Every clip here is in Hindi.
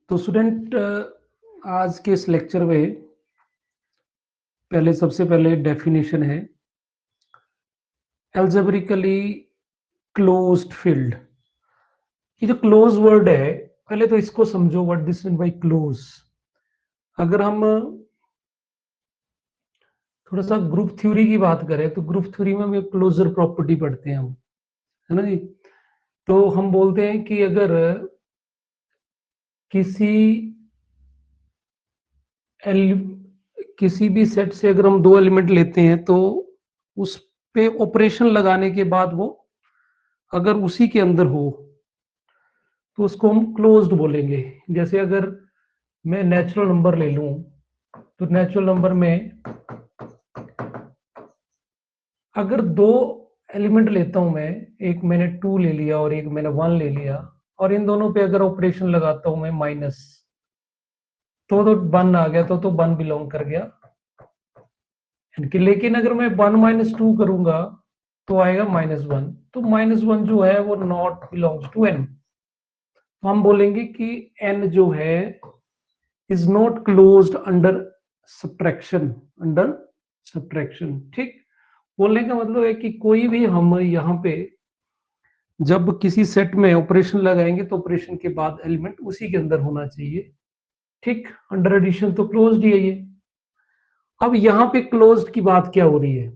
तो स्टूडेंट आज के इस लेक्चर में सबसे पहले डेफिनेशन है एल्जेब्रिकली क्लोज्ड फील्ड। ये जो क्लोज वर्ड है, पहले तो इसको समझो what this mean by close. अगर हम थोड़ा सा ग्रुप थ्योरी की बात करें तो ग्रुप थ्योरी में हम क्लोजर प्रॉपर्टी पढ़ते हैं हम, है ना जी। तो हम बोलते हैं कि अगर किसी भी सेट से अगर हम दो एलिमेंट लेते हैं तो उस पे ऑपरेशन लगाने के बाद वो अगर उसी के अंदर हो तो उसको हम क्लोज्ड बोलेंगे। जैसे अगर मैं नेचुरल नंबर ले लूं तो नेचुरल नंबर में अगर दो एलिमेंट लेता हूं मैं, एक मैंने 2 ले लिया और एक मैंने 1 ले लिया, और इन दोनों पे अगर ऑपरेशन लगाता हूं मैं माइनस, तो 1 आ गया, तो 1 बिलोंग कर गया। लेकिन अगर मैं 1 - 2 करूंगा तो आएगा -1, तो -1 जो है वो नॉट बिलोंग्स टू n। तो हम बोलेंगे कि n जो है is not closed under subtraction. ठीक, बोलने का मतलब है कि कोई भी हम यहाँ पे जब किसी सेट में ऑपरेशन लगाएंगे तो ऑपरेशन के बाद एलिमेंट उसी के अंदर होना चाहिए। ठीक, अंडर एडिशन तो क्लोज्ड ही है ये। अब यहाँ पे क्लोज्ड की बात क्या हो रही है,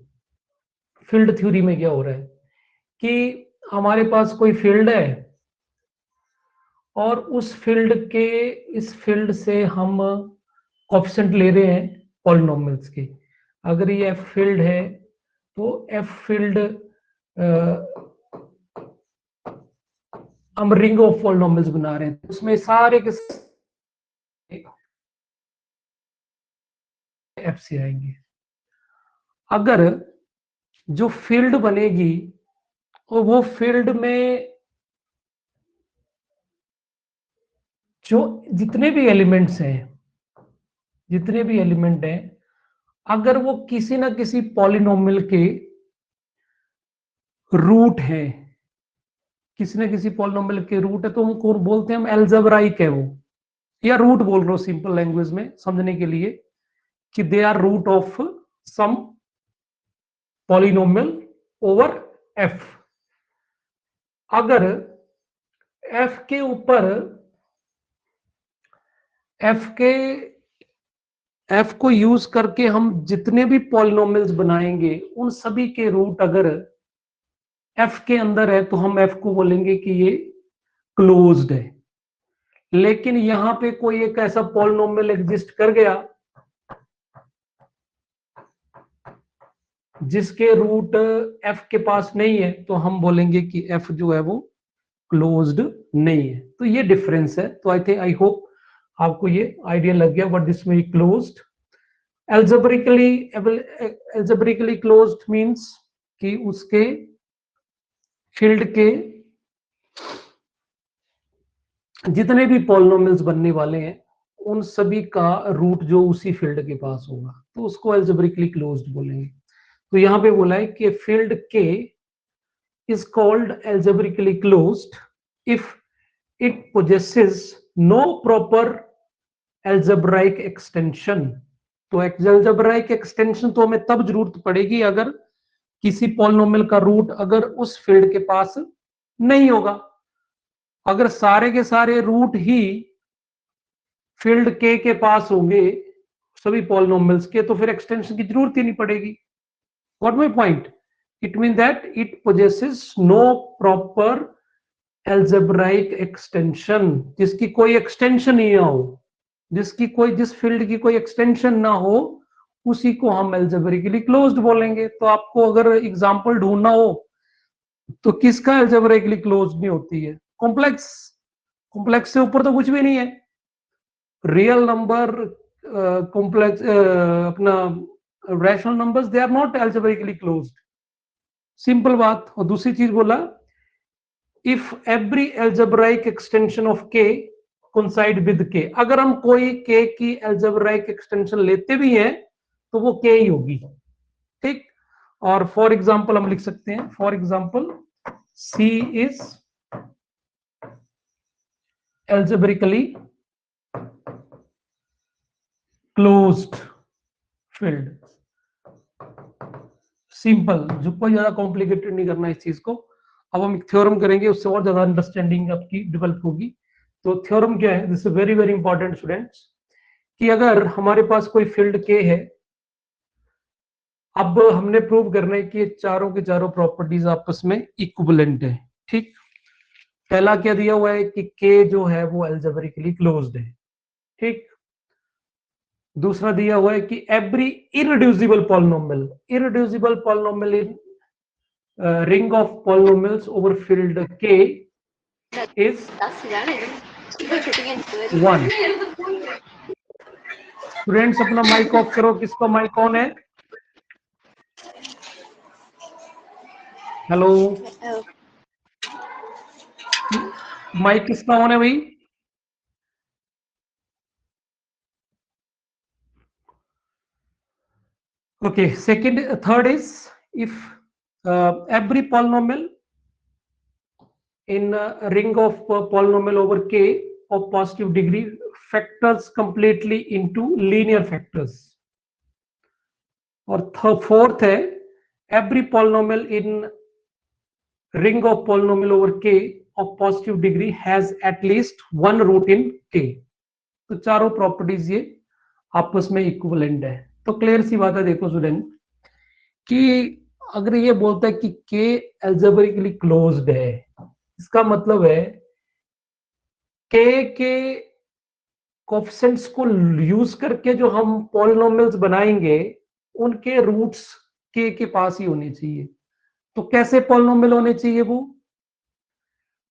फील्ड थ्योरी में क्या हो रहा है कि हमारे पास कोई फील्ड है और उस फील्ड के इस फील्ड से हम कोएफिशिएंट ले रहे हैं पॉलिनोमियल्स के। अगर ये एफ फील्ड है तो एफ फील्ड हम रिंग ऑफ पॉलिनोमियल्स बना रहे हैं, उसमें सारे के एफ से आएंगे। अगर जो फील्ड बनेगी और वो फील्ड में जो जितने भी एलिमेंट हैं, अगर वो किसी ना किसी पॉलिनोमियल के रूट है, किसी ना किसी पॉलिनोमियल के रूट है, तो उनको बोलते हैं हम एल्जेब्राइक है वो, या रूट बोल रहा हूं सिंपल लैंग्वेज में समझने के लिए, कि they are root of some polynomial over F. अगर एफ के ऊपर एफ को यूज करके हम जितने भी पॉलिनोमियल्स बनाएंगे उन सभी के रूट अगर एफ के अंदर है तो हम एफ को बोलेंगे कि ये क्लोज्ड है। लेकिन यहां पे कोई एक ऐसा पॉलिनोमियल एग्जिस्ट कर गया जिसके रूट एफ के पास नहीं है, तो हम बोलेंगे कि एफ जो है वो क्लोज्ड नहीं है। तो ये डिफरेंस है। तो आई होप आपको ये आइडिया लग गया what this mean closed. Algebraically closed means कि उसके फील्ड के जितने भी पॉलिनोमियल्स बनने वाले हैं उन सभी का रूट जो उसी फील्ड के पास होगा, तो उसको एल्जेब्रिकली क्लोज्ड बोलेंगे। तो यहां पे बोला है कि फील्ड के is called algebraically closed if it possesses no proper algebraic extension। तो algebraic extension तो हमें तब जरूरत पड़ेगी अगर किसी पॉलिनोमियल का रूट अगर उस फील्ड के पास नहीं होगा। अगर सारे के सारे रूट ही फील्ड के पास होंगे सभी पॉलिनोमियल्स के, तो फिर एक्सटेंशन की जरूरत ही नहीं पड़ेगी। What my point, it mean that it possesses no proper algebraic extension, जिसकी कोई एक्सटेंशन ही ना हो, जिस फील्ड की कोई एक्सटेंशन ना हो उसी को हम एल्जेब्रिकली क्लोज्ड बोलेंगे। तो आपको अगर एग्जांपल ढूंढना हो तो किसका एल्जेब्रिकली क्लोज्ड नहीं होती है, कॉम्प्लेक्स से ऊपर तो कुछ भी नहीं है। रियल नंबर, कॉम्प्लेक्स, अपना rational numbers, they are not algebraically closed, simple बात। और दूसरी चीज बोला, if every algebraic extension of K coincide with K, अगर हम कोई के की एल्जेब्राइक एक्सटेंशन लेते भी हैं तो वो के ही होगी। ठीक, और फॉर एग्जांपल हम लिख सकते हैं, for example C is algebraically closed field. Simple, जो कोई ज्यादा कॉम्प्लिकेटेड नहीं करना इस चीज को। अब हम एक थ्योरम करेंगे, उससे और ज्यादा अंडरस्टैंडिंग आपकी डेवलप होगी। तो थ्योरम क्या है, this is very very important students, कि अगर हमारे पास कोई फील्ड के है, अब हमने प्रूव करना है कि ये चारों के चारों प्रॉपर्टीज आपस में इक्विवेलेंट है। ठीक, पहला क्या दिया हुआ है कि के जो है वो एल्जेब्रिकली क्लोज्ड है। ठीक, दूसरा दिया हुआ है कि every irreducible polynomial in ring of polynomials over field K is 1। Students अपना माइक ऑफ करो, किसका माइक ऑन है? हेलो, माइक किसका ऑन है भाई? Okay, third is if every polynomial in a ring of polynomial over k of positive degree factors completely into linear factors. और fourth है every polynomial in ring of polynomial over k of positive degree has at least one root in k. तो चारों प्रॉपर्टीज ये आपस में इक्विवेलेंट है। तो क्लियर सी बात है, देखो स्टूडेंट, कि अगर ये बोलता है कि के एल्जेब्रिकली क्लोज्ड है, इसका मतलब है के कोएफिशिएंट्स को यूज करके जो हम पॉलिनोमियल्स बनाएंगे उनके रूट्स के पास ही होने चाहिए। तो कैसे पॉलिनोमियल होने चाहिए? वो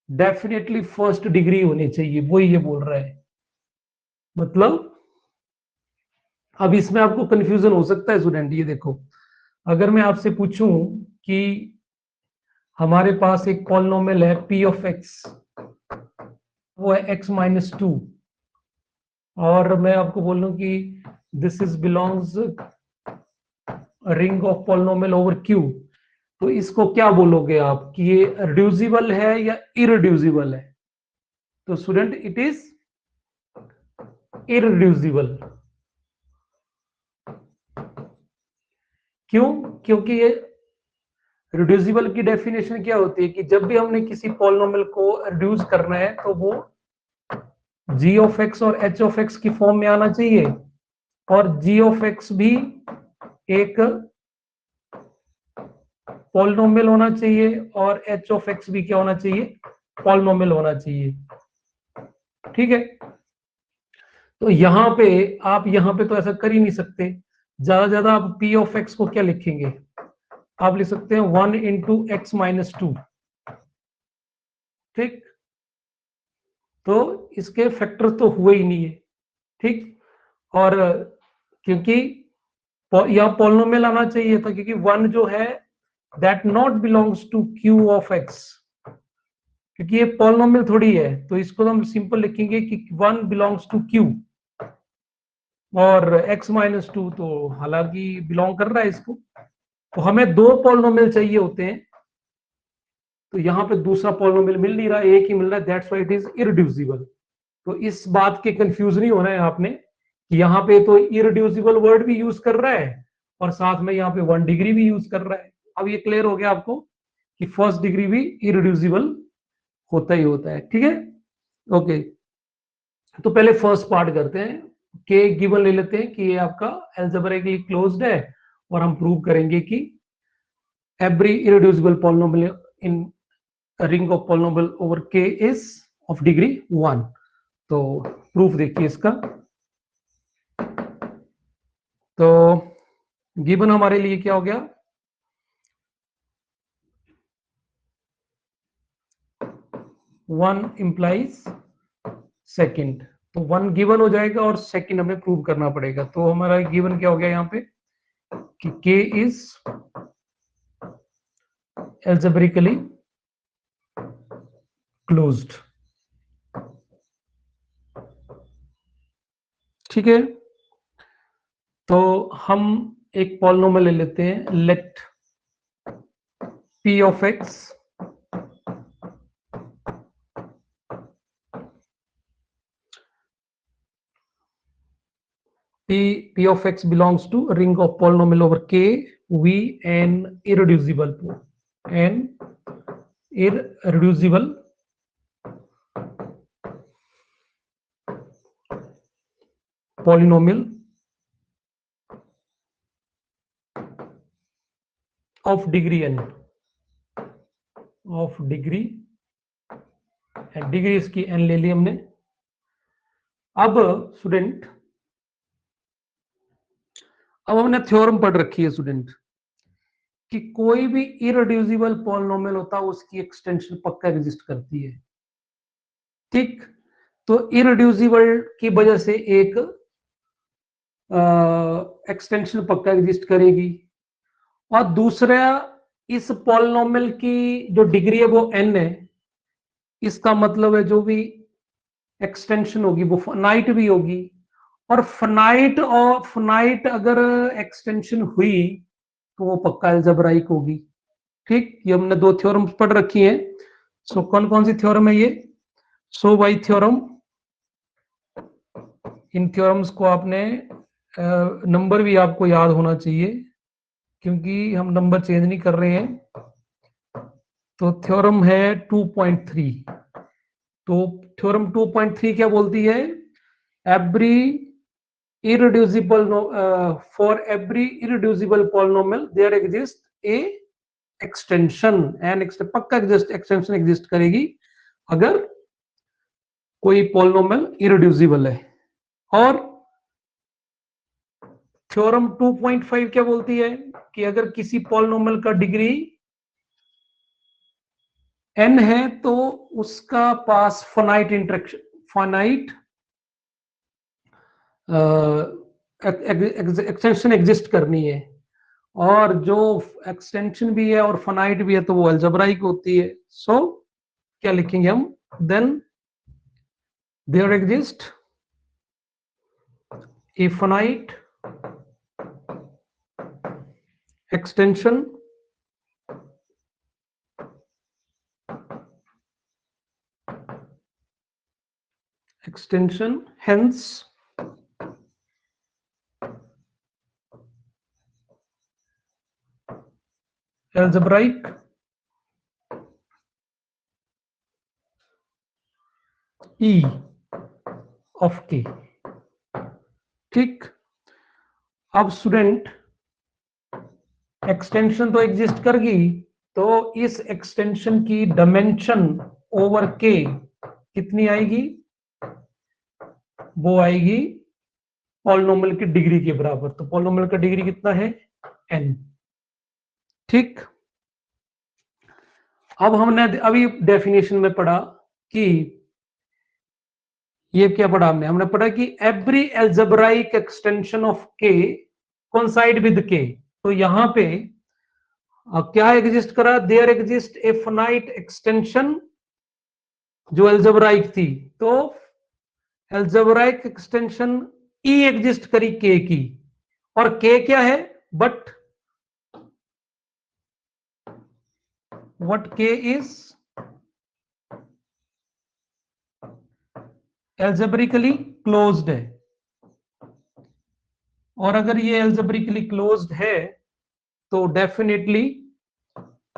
डेफिनेटली फर्स्ट डिग्री होनी चाहिए, वो ये बोल रहा है। मतलब अब इसमें आपको कंफ्यूजन हो सकता है स्टूडेंट, ये देखो, अगर मैं आपसे पूछूं कि हमारे पास एक पॉलिनोमियल है p ऑफ x, वो है x-2, और मैं आपको बोलूं कि this is belongs ring of polynomial over q, तो इसको क्या बोलोगे आप कि ये रिड्यूसिबल है या इरिड्यूसिबल है? तो स्टूडेंट इट इज इरिड्यूसिबल। क्यों? क्योंकि ये रिड्यूसिबल की डेफिनेशन क्या होती है कि जब भी हमने किसी पॉलिनोमियल को रिड्यूस करना है तो वो g ऑफ x और h ऑफ x की फॉर्म में आना चाहिए, और g ऑफ x भी एक पॉलिनोमियल होना चाहिए, और h ऑफ x भी क्या होना चाहिए? पॉलिनोमियल होना चाहिए। ठीक है, तो यहां पे आप यहां पे तो ऐसा कर ही नहीं सकते। ज्यादा आप p ऑफ x को क्या लिखेंगे? आप लिख सकते हैं 1 इंटू x-2। ठीक, तो इसके फैक्टर तो हुए ही नहीं है। ठीक, और क्योंकि यहां पॉलिनोमियल आना चाहिए था, क्योंकि 1 जो है that not belongs to q of x, क्योंकि ये पॉलिनोमियल थोड़ी है, तो इसको हम सिंपल लिखेंगे कि 1 बिलोंग्स टू q, और x-2 तो हालांकि बिलोंग कर रहा है इसको। तो हमें दो पॉलिनोमियल चाहिए होते हैं, तो यहां पे दूसरा पॉलिनोमियल मिल नहीं रहा, एक ही मिल रहा है, that's why it is irreducible. तो इस बात के कंफ्यूज नहीं होना है आपने कि यहाँ पे तो इरिड्यूसिबल वर्ड भी यूज कर रहा है और साथ में यहाँ पे 1 डिग्री भी यूज कर रहा है। अब ये क्लियर हो गया आपको कि फर्स्ट डिग्री भी इरिड्यूसिबल होता ही होता है। ठीक है, ओके। तो पहले फर्स्ट पार्ट करते हैं, के गिवन ले लेते हैं कि ये आपका एल्जेब्रिकली क्लोज्ड है, और हम प्रूव करेंगे कि every irreducible polynomial in ring of polynomial over के इज ऑफ डिग्री 1। तो प्रूफ देखिए इसका। तो गिवन हमारे लिए क्या हो गया? 1 इंप्लाइज सेकंड, तो 1 गिवन हो जाएगा और सेकंड हमें प्रूव करना पड़ेगा। तो हमारा गिवन क्या हो गया यहाँ पे कि k इज एल्जेब्रिकली क्लोज्ड। ठीक है, तो हम एक पॉलिनोमियल ले लेते हैं, let p of x P of x belongs to a ring of polynomial over K, V, n irreducible polynomial of degree n, of degree n, degree इसकी n ले ली हमने। अब स्टूडेंट, अब हमने थ्योरम पढ़ रखी है स्टूडेंट कि कोई भी इररिड्यूसिबल पॉलिनोमियल होता है उसकी एक्सटेंशन पक्का एग्जिस्ट करती है। ठीक, तो इररिड्यूसिबल की वजह से एक एक्सटेंशन पक्का एग्जिस्ट करेगी, और दूसरा इस पॉलिनोमियल की जो डिग्री है वो n है, इसका मतलब है जो भी एक्सटेंशन होगी वो फाइनाइट भी होगी, और फाइनाइट अगर एक्सटेंशन हुई तो वो पक्का अलजेब्राइक होगी। ठीक, ये हमने दो थ्योरम पढ़ रखी हैं। सो कौन कौन सी थ्योरम है ये? So by theorem, in theorems को आपने नंबर भी आपको याद होना चाहिए क्योंकि हम नंबर चेंज नहीं कर रहे हैं। तो थ्योरम है 2.3। तो थ्योरम 2.3 क्या बोलती है? Every irreducible for every irreducible polynomial there exists a extension, and पक्का extension exist करेगी अगर कोई polynomial irreducible है। और थ्योरम 2.5 क्या बोलती है कि अगर किसी polynomial का डिग्री n है तो उसका पास finite interaction, finite extension exist करनी है, और जो एक्सटेंशन भी है और फाइनाइट भी है तो वो अलजेब्राइक होती है। सो क्या लिखेंगे हम? Then there exist a finite extension hence algebraic E of K। ठीक, अब स्टूडेंट एक्सटेंशन तो एग्जिस्ट कर गई, तो इस एक्सटेंशन की डायमेंशन ओवर K कितनी आएगी? वो आएगी पॉलिनोमियल की डिग्री के बराबर। तो पॉलिनोमियल का डिग्री कितना है? n। ठीक, अब हमने अभी डेफिनेशन में पढ़ा कि ये क्या पढ़ा हमने पढ़ा कि every algebraic extension of K coincide with K। तो यहां पे क्या एग्जिस्ट करा? There exist a finite extension जो अलजेब्राइक थी, तो अलजेब्राइक एक्सटेंशन E एग्जिस्ट करी K की, और K क्या है? But what K is algebraically closed है, और अगर ये algebraically closed है तो डेफिनेटली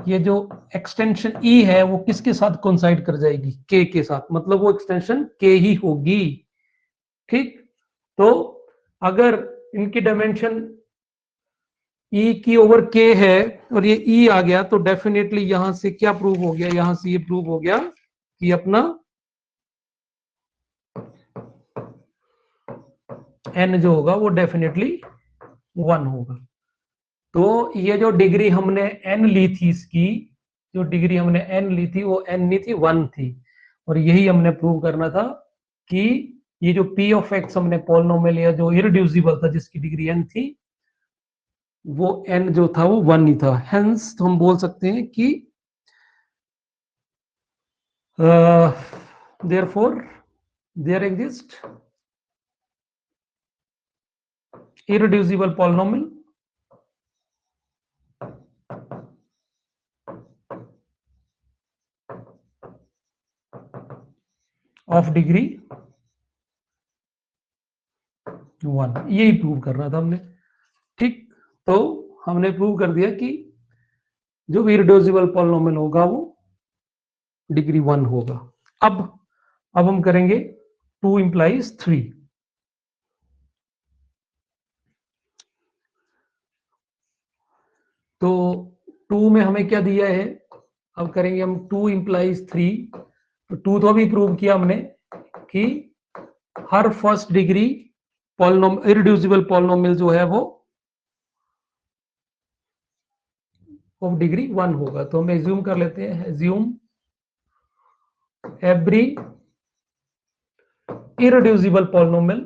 ये जो एक्सटेंशन E है वो किसके साथ कोइंसाइड कर जाएगी? K के साथ, मतलब वो एक्सटेंशन K ही होगी। ठीक, तो अगर इनकी डायमेंशन E की ओवर K है और ये E आ गया तो डेफिनेटली यहां से क्या प्रूव हो गया? यहां से ये प्रूव हो गया कि अपना n जो होगा वो डेफिनेटली 1 होगा। तो ये जो डिग्री हमने n ली थी, इसकी जो डिग्री हमने n ली थी वो n नहीं थी, 1 थी, और यही हमने प्रूव करना था कि ये जो p ऑफ x हमने पॉलिनोमियल लिया जो इररिड्यूसिबल था जिसकी डिग्री n थी, वो n जो था वो 1 ही था। हेंस तो हम बोल सकते हैं कि therefore there exists irreducible polynomial of degree 1, यही प्रूव करना था हमने। ठीक, तो हमने प्रूव कर दिया कि जो भी इररिड्यूसिबल पॉलिनोमियल होगा वो डिग्री 1 होगा। अब हम करेंगे 2 implies 3। तो 2 में हमें क्या दिया है, अब करेंगे हम 2 implies 3। तो 2 तो अभी प्रूव किया हमने कि हर फर्स्ट डिग्री इररिड्यूसिबल पॉलिनोमियल जो है वो ऑफ डिग्री 1 होगा। तो हम एज्यूम कर लेते हैं, assume every irreducible polynomial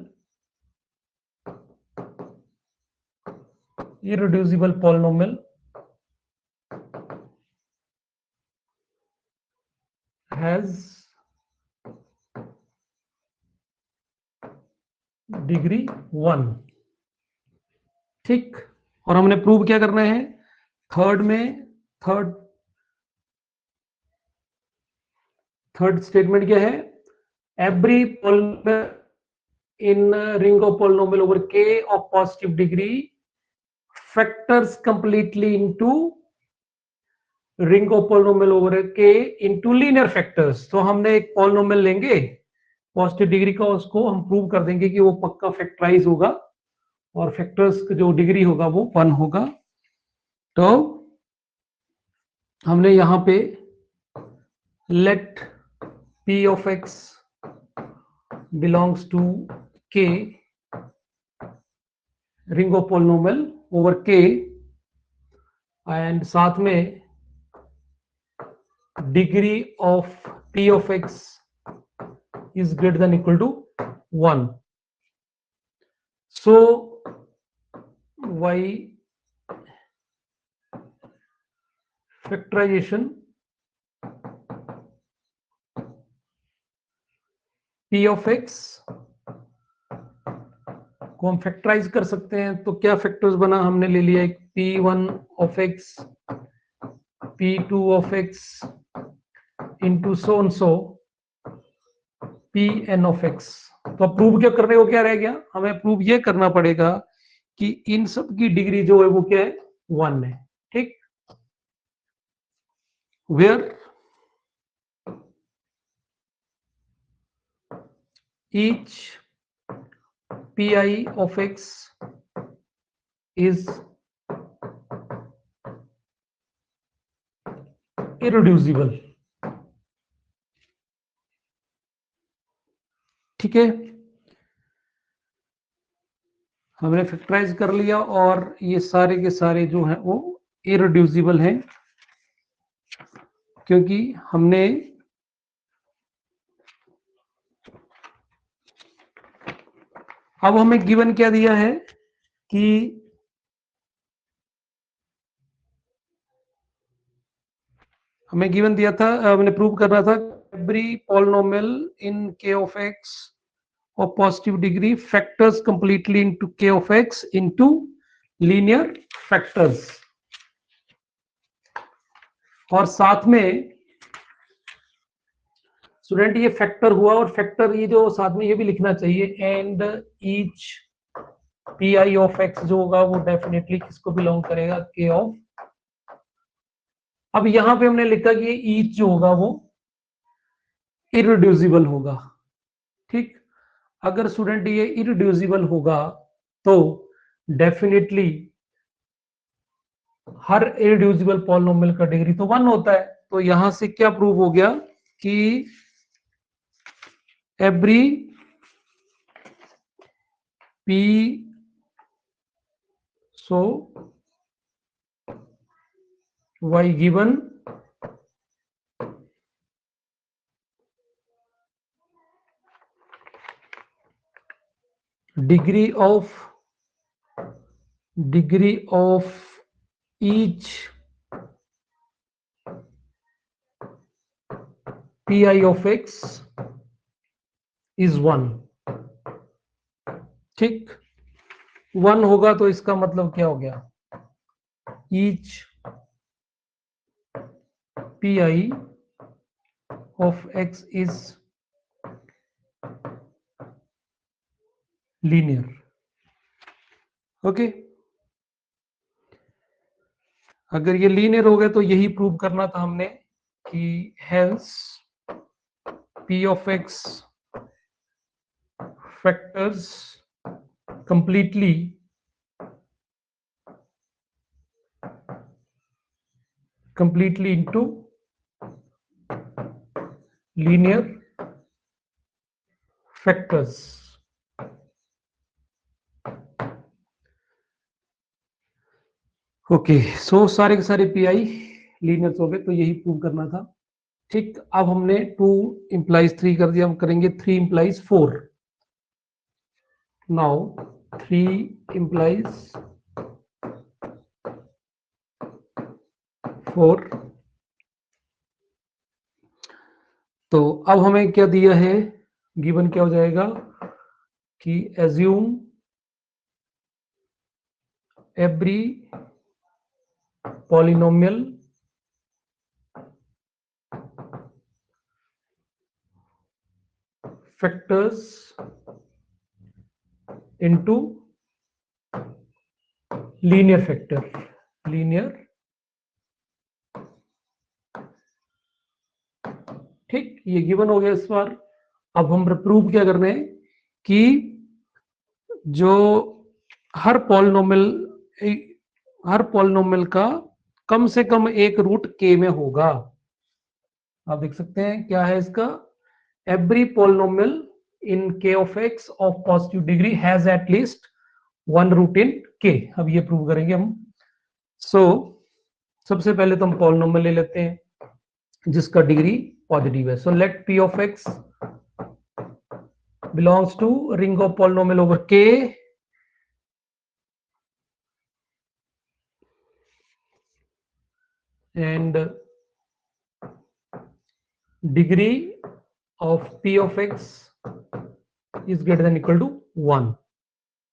has degree 1। ठीक, और हमने प्रूव क्या करना है, थर्ड स्टेटमेंट क्या है, every polynomial in ring of polynomial over K of positive degree factors completely into ring of polynomial over K into linear factors. तो हमने एक पॉलिनोमियल लेंगे पॉजिटिव डिग्री का, उसको हम प्रूव कर देंगे कि वो पक्का फैक्टराइज होगा और फैक्टर्स का जो डिग्री होगा वो 1 होगा। तो हमने यहां पे let p of x belongs to k ring of polynomial over k, and साथ में degree of p of x is greater than equal to 1. So y factorization p of x को हम फैक्टराइज कर सकते हैं। तो क्या फैक्टर्स बना, हमने ले लिया एक p1 of x, p2 of x into so and so pn of x। तो अब प्रूव क्या करने को क्या रह गया, हमें प्रूव ये करना पड़ेगा कि इन सब की डिग्री जो है वो क्या है, 1 है। ठीक, where each pi of x is irreducible। ठीक है, हमने फैक्टराइज कर लिया और ये सारे के सारे जो हैं वो इररिड्यूसिबल हैं, क्योंकि हमने अब हमें गिवन क्या दिया है कि हमें गिवन दिया था, हमने प्रूव करना था every polynomial in k of x और positive degree factors completely into k of x into linear factors. और साथ में स्टूडेंट ये फैक्टर हुआ, और फैक्टर ये जो साथ में ये भी लिखना चाहिए, and each P I of x जो होगा वो डेफिनेटली किसको बिलोंग करेगा, के ऑफ। अब यहां पे हमने लिखा कि ईच जो होगा वो इररिड्यूसिबल होगा। ठीक, अगर स्टूडेंट ये इररिड्यूसिबल होगा तो डेफिनेटली हर इररिड्यूसिबल पॉलिनोमियल का डिग्री तो 1 होता है। तो यहां से क्या प्रूव हो गया कि every P so y given degree of each pi of x is 1। ठीक, 1 होगा तो इसका मतलब क्या हो गया, each pi of x is linear। Okay, अगर ये लीनियर हो गए तो यही प्रूव करना था हमने कि hence p of x factors completely into linear factors. Okay, so सारे के सारे पी आई लीनियर्स हो गए, तो यही प्रूव करना था। ठीक, अब हमने 2 implies 3 कर दिया, हम करेंगे 3 implies 4. Now 3 implies 4. तो अब हमें क्या दिया है, गिवन क्या हो जाएगा कि assume every polynomial factors into linear factor. ठीक, ये गिवन हो गया इस बार। अब हम प्रूव क्या करना है कि जो हर पॉलिनोमियल का कम से कम एक रूट k में होगा। आप देख सकते हैं क्या है इसका, every polynomial in k of x of positive degree has at least one root in k। अब ये प्रूव करेंगे हम। सबसे पहले तो हम पॉलिनोमियल ले लेते हैं जिसका डिग्री पॉजिटिव है। So let p of x belongs to ring of polynomial over k and degree of p of x is greater than equal to 1।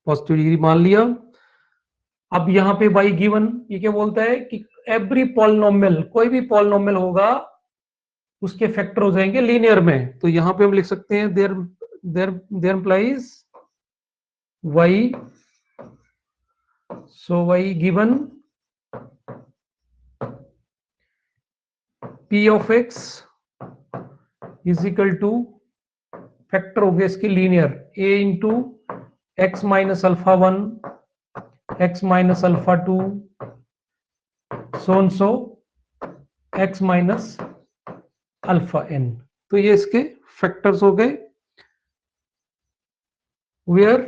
Positive degree मान लिया। अब यहां पे बाई गिवन ये क्या बोलता है कि एवरी पॉलिनोमियल, कोई भी पॉलिनोमियल होगा उसके फैक्टर हो जाएंगे लीनियर में। तो यहां पे हम लिख सकते हैं there there implies y, so y given p of x is equal to factor हो गया इसके linear a into x minus alpha 1 x minus alpha 2 so x minus alpha n। तो ये इसके फैक्टर्स हो गए वेयर,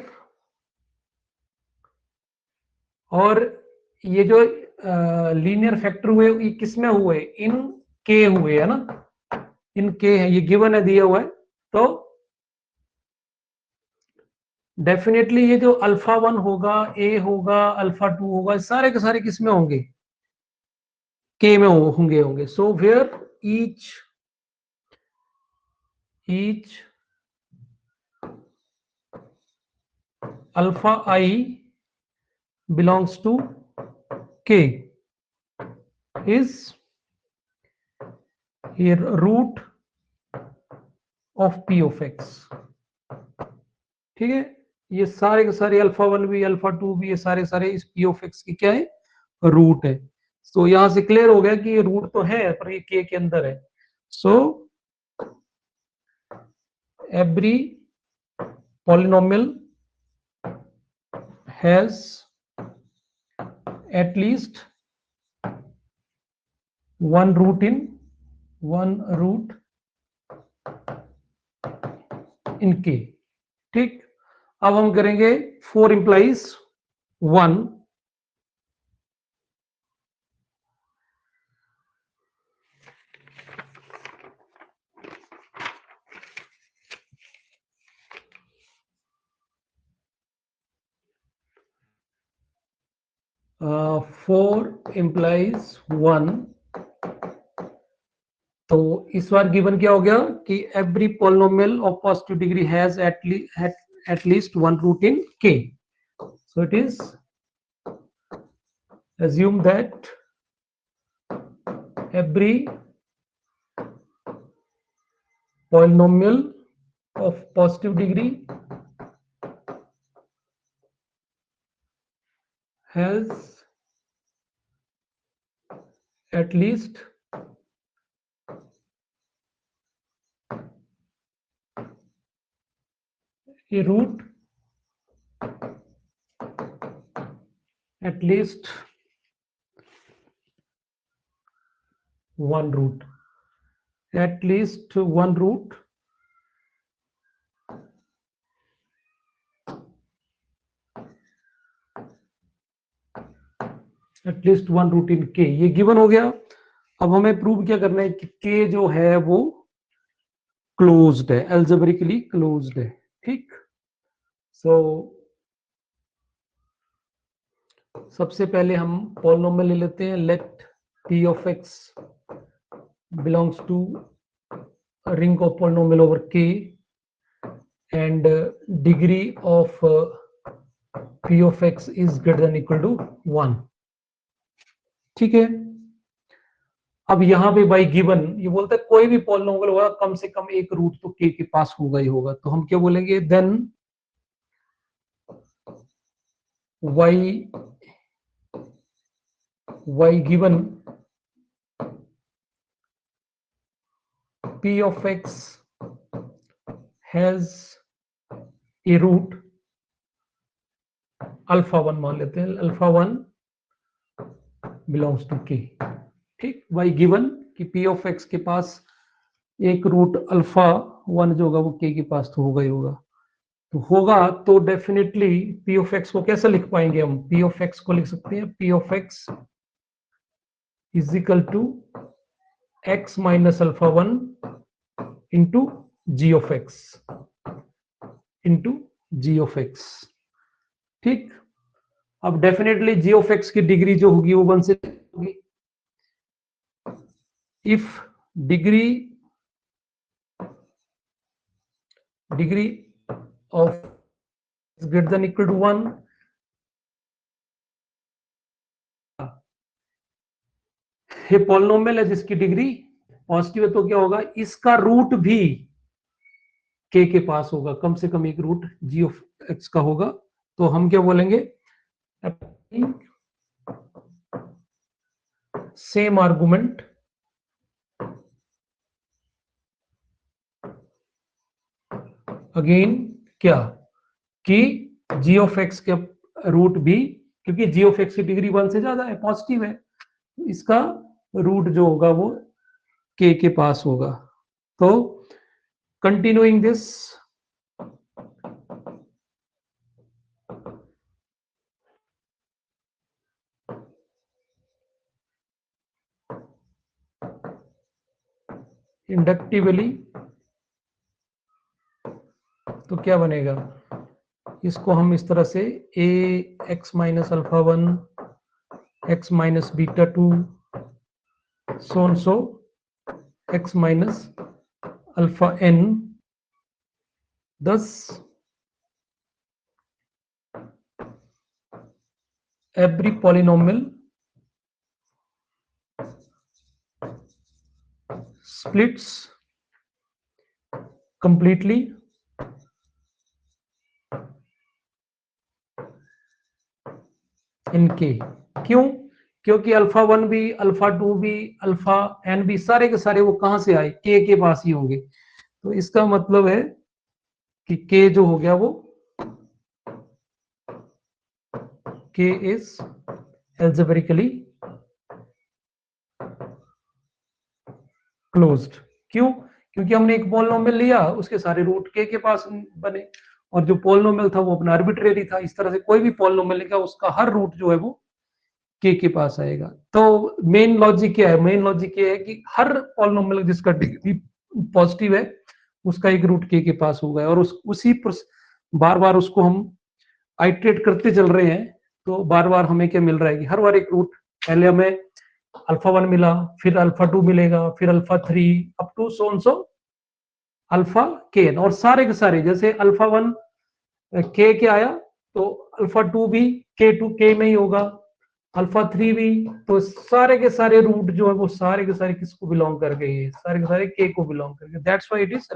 और ये जो लीनियर फैक्टर हुए ये किस में हुए, इन के हुए है ना, इन के है, ये गिवन है दिया हुआ है। तो डेफिनेटली ये जो अल्फा 1 होगा, ए होगा, अल्फा 2 होगा, सारे के सारे किस में होंगे, के में होंगे। So where each alpha I belongs to k is here root of p of x। ठीक है, ये सारे के सारे अल्फा 1 भी अल्फा 2 भी, ये सारे सारे इस p of x की क्या है, रूट है। तो यहां से क्लियर हो गया कि ये रूट तो है पर ये k के अंदर है। So every polynomial has at least one root in k। ठीक, अब हम करेंगे 4 implies 1। Four implies 1। तो इस बार गिवन क्या हो गया कि every polynomial of positive degree has at least one root in k। So it is assume that every polynomial of positive degree has at least a root at least one root, at least one root at least one root in K, ये गिवन हो गया। अब हमें प्रूव क्या करना है कि के जो है वो क्लोज्ड है, एल्जेब्रिकली क्लोज्ड है, ठीक। सो सबसे पहले हम पॉलिनोमियल ले लेते हैं, let p of x belongs to ring of polynomial over k and degree of p of x is greater than equal to 1, ठीक है। अब यहां पे बाई गिवन ये बोलता है कोई भी पॉलिनोमियल होगा कम से कम एक रूट तो k के पास होगा ही होगा, तो हम क्या बोलेंगे, देन y given p of x has a root alpha 1 मान लेते हैं, अल्फा 1 बिलोंग्स टू k, ठीक। y गिवन कि p ऑफ x के पास एक रूट अल्फा 1 जो होगा वो k के पास तो होगा ही होगा, तो होगा तो डेफिनेटली p ऑफ x को कैसे लिख पाएंगे हम, p ऑफ x को लिख सकते हैं p of x is equal to x minus alpha 1 into g of x into g of x, ठीक। अब डेफिनेटली g ऑफ x की डिग्री जो होगी वो 1 से होगी। If degree of greater than equal to 1, ये पॉलिनोमियल है जिसकी डिग्री पॉजिटिव है, तो क्या होगा, इसका रूट भी k के पास होगा, कम से कम एक रूट g ऑफ x का होगा, तो हम क्या बोलेंगे, सेम आर्गुमेंट अगेन क्या कि g ऑफ x के रूट भी, क्योंकि g ऑफ x की डिग्री 1 से ज्यादा है, पॉजिटिव है, इसका रूट जो होगा वो k के पास होगा। तो कंटिन्यूइंग दिस, इंडक्टिवली तो क्या बनेगा, इसको हम इस तरह से a x minus alpha 1 x minus beta 2 so x minus alpha n, thus every polynomial splits completely in k। क्यों, क्योंकि अल्फा 1 भी अल्फा 2 भी अल्फा n भी सारे के सारे वो कहां से आए, k के पास ही होंगे, तो इसका मतलब है कि k जो हो गया वो k इज algebraically क्लोज्ड। क्यों, क्योंकि हमने एक पॉलिनोमियल लिया, उसके सारे रूट k के पास बने, और जो पॉलिनोमियल था वो अपना आर्बिट्रेरी था, इस तरह से कोई भी पॉलिनोमियल लेगा उसका हर रूट जो है वो k के पास आएगा। तो मेन लॉजिक क्या है, मेन लॉजिक ये है कि हर पॉलिनोमियल जिसका डिग्री पॉजिटिव है उसका एक रूट k के पास होगा, और उसी बार बार उसको हम आइट्रेट करते चल रहे हैं, तो बार बार हमें क्या मिल रहा है कि हर बार एक रूट, पहले हमें अल्फा 1 मिला, फिर अल्फा 2 मिलेगा, फिर alpha 3 up to so alpha k, और सारे के सारे जैसे अल्फा 1 k के आया तो अल्फा 2 भी k2 k में ही होगा, अल्फा 3 भी, तो सारे के सारे रूट जो है वो सारे के सारे किसको बिलोंग कर गए, ये सारे के सारे k को बिलोंग कर गए, that's why it is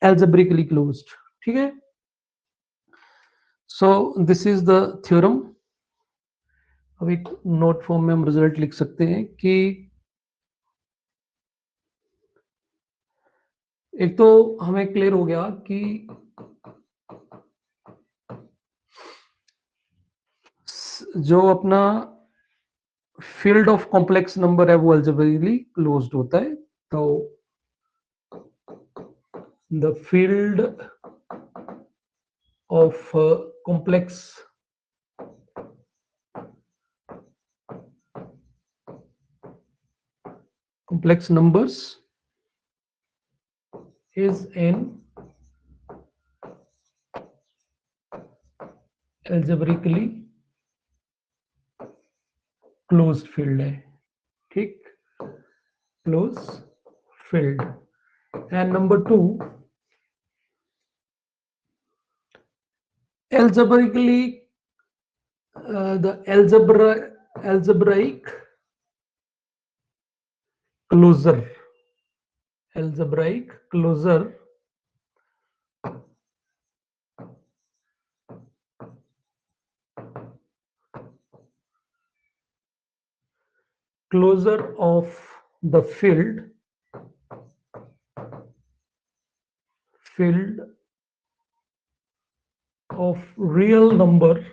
algebraically closed, ठीक है। So this is the theorem अब एक नोट फॉर्म में हम रिजल्ट लिख सकते हैं कि एक तो हमें क्लियर हो गया कि जो अपना फील्ड ऑफ कॉम्प्लेक्स नंबर है वो अलजेब्रिकली क्लोज्ड होता है। तो the field of complex numbers is an algebraically closed field है, ठीक, closed field। and number 2, algebraically the algebraic closure closure of the field of real number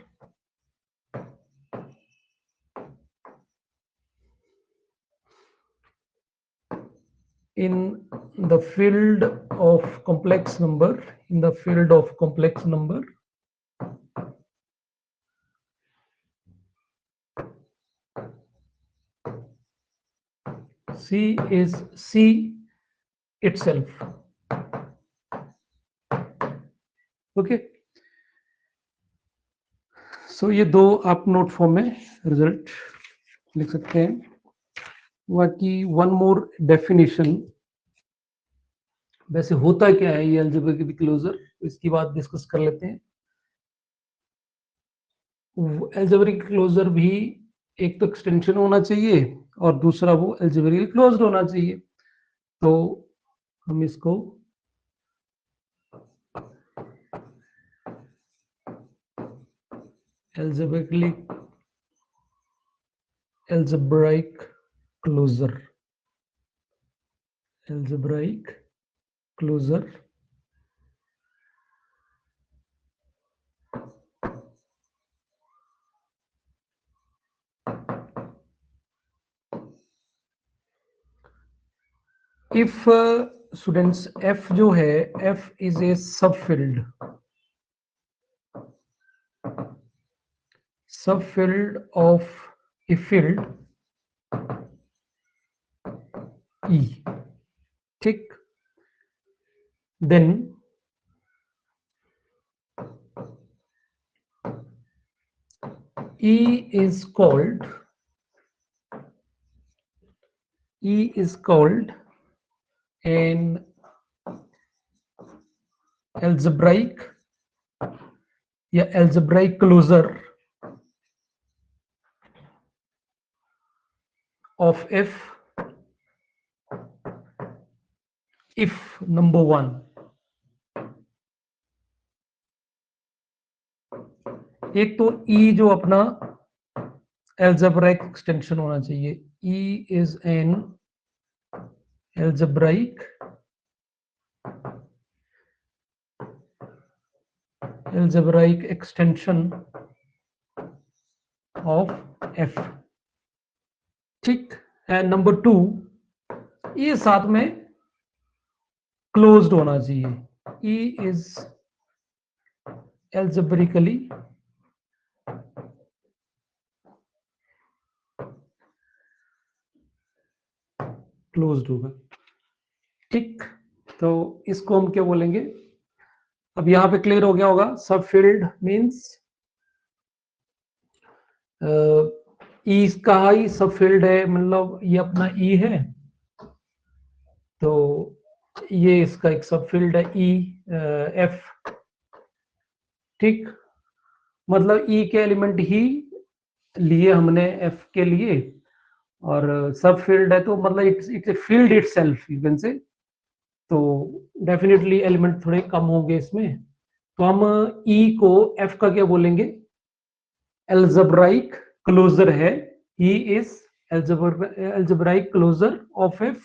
in the field of complex number C is C itself। Okay, so ये दो आप नोट फॉर्म में रिजल्ट लिख सकते हैं। बाकी वन मोर डेफिनेशन, वैसे होता क्या है ये अलजेब्रिक क्लोजर, इसकी बात डिस्कस कर लेते हैं। अलजेब्रिक क्लोजर भी एक तो एक्सटेंशन होना चाहिए और दूसरा वो अलजेब्रिकली क्लोज्ड होना चाहिए। तो हम इसको algebraic closure if students f जो है f is a subfield of a field E, ठीक, then E is called an algebraic या algebraic closure of f if number 1, एक तो E जो अपना algebraic extension होना चाहिए, E is an algebraic extension of f, ठीक। एंड नंबर 2, ये साथ में क्लोज्ड होना चाहिए, E is algebraically क्लोज्ड होगा, ठीक। तो इसको हम क्या बोलेंगे, अब यहां पे क्लियर हो गया होगा। सब फील्ड मीन्स ई का ही सब फील्ड है, मतलब ये अपना ई है, तो ये इसका एक सब फील्ड है ई एफ, ठीक। मतलब ई के एलिमेंट ही लिए हमने एफ के लिए, और सब फील्ड है तो मतलब it's a field itself you can say. तो डेफिनेटली एलिमेंट थोड़े कम होंगे इसमें, तो हम ई को एफ का क्या बोलेंगे, अलजेब्राइक क्लोजर है, E is algebraic closure of F,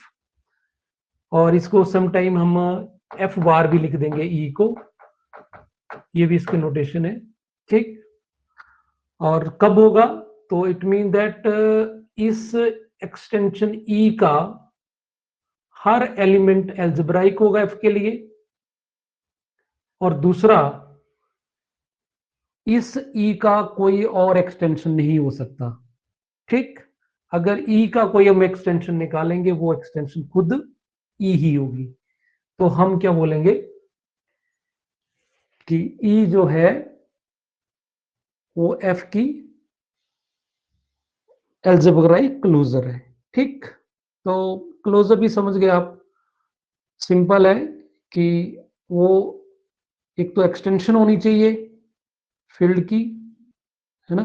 और इसको समटाइम हम F बार भी लिख देंगे E को, ये भी इसके नोटेशन है, ठीक। और कब होगा, तो इट मीन दैट इस एक्सटेंशन E का हर एलिमेंट एल्जेब्राइक होगा F के लिए, और दूसरा इस E का कोई और एक्सटेंशन नहीं हो सकता, ठीक। अगर E का कोई हम एक्सटेंशन निकालेंगे वो एक्सटेंशन खुद E ही होगी, तो हम क्या बोलेंगे कि E जो है वो F की एल्जेब्राइक क्लोजर है, ठीक। तो क्लोजर भी समझ गए आप, सिंपल है कि वो एक तो एक्सटेंशन होनी चाहिए फील्ड की, है ना,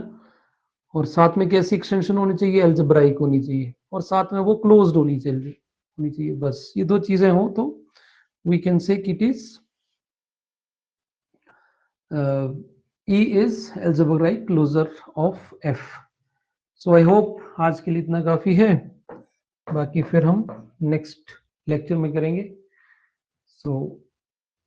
और साथ में कैसी एक्सटेंशन होनी चाहिए, एल्जेब्राइक होनी चाहिए, और साथ में वो क्लोज्ड होनी चाहिए, बस ये दो चीजें हो तो वी कैन से कि it is E is algebraic closure of F। So I hope आज के लिए इतना काफी है, बाकी फिर हम नेक्स्ट लेक्चर में करेंगे। सो